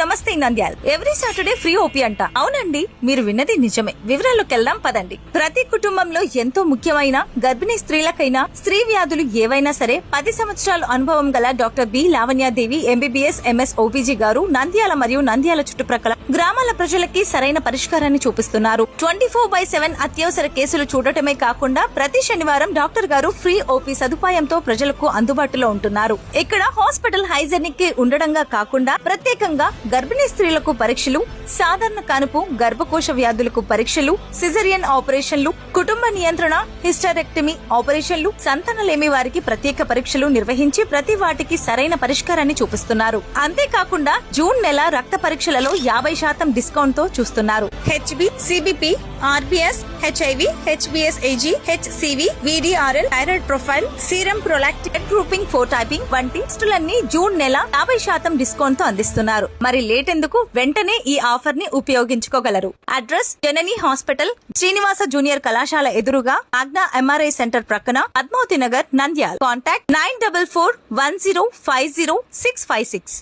నమస్తే Nandyal. Every Saturday free OP అంట. అవునండి, మీరు విన్నది నిజమే. వివరాల్లోకి వెళ్దాం పదండి. ప్రతి కుటుంబంలో ఎంతో ముఖ్యమైన గర్భిణీ స్త్రీలకైనా స్త్రీ వ్యాధులు ఏవైనా సరే 10 సంవత్సరాల అనుభవం గల doctor B Lavanyadevi MBBS MS OBG గారు నంద్యాల మరియు నంద్యాల చుట్టుప్రక్కల గ్రామాల ప్రజలకి సరైన పరిష్కారాన్ని చూపిస్తున్నారు. 24/7 అత్యవసర కేసులు చూడటమే కాకుండా ప్రతి శనివారం డాక్టర్ గారు ఫ్రీ ఓపీ సదుపాయంతో ప్రజలకు అందుబాటులో ఉంటున్నారు. ఇక్కడ హాస్పిటల్ హైజెనిక్ కి ఉండడంగా కాకుండా ప్రత్యేకంగా గర్భిణీ స్త్రీలకు పరీక్షలు, సాధారణ కానుపు, గర్భకోశ వ్యాధులకు పరీక్షలు, సిజరియన్ ఆపరేషన్లు, కుటుంబ నియంత్రణ, హిస్టరెక్టమీ ఆపరేషన్లు, సంతానలేమి వారికి ప్రత్యేక పరీక్షలు నిర్వహించి ప్రతి వాటికి సరైన పరిష్కారాన్ని చూపిస్తున్నారు. అంతేకాకుండా జూన్ నెల రక్త పరీక్షలలో 50% డిస్కౌంట్ తో చూస్తున్నారు. హెచ్బి, సిబిపి, ఆర్బిఎస్, హెచ్ఐవి, హెచ్బిఎస్-ఏజీ, HCV, VDRL, thyroid profile, serum prolactic, grouping, four typing వంటి టెస్టులన్నీ జూన్ నెల 50% డిస్కౌంట్ తో అందిస్తున్నారు. మరి లేట్ ఎందుకు? వెంటనే ఈ ఆఫర్ ని ఉపయోగించుకోగలరు. అడ్రస్ జనని హాస్పిటల్, శ్రీనివాస జూనియర్ కళాశాల ఎదురుగా, ఆగ్నా ఎంఆర్ఐ సెంటర్ ప్రక్కన, పద్మావతి నగర్, నంద్యాల్. కాంటాక్ట్ 9441050656.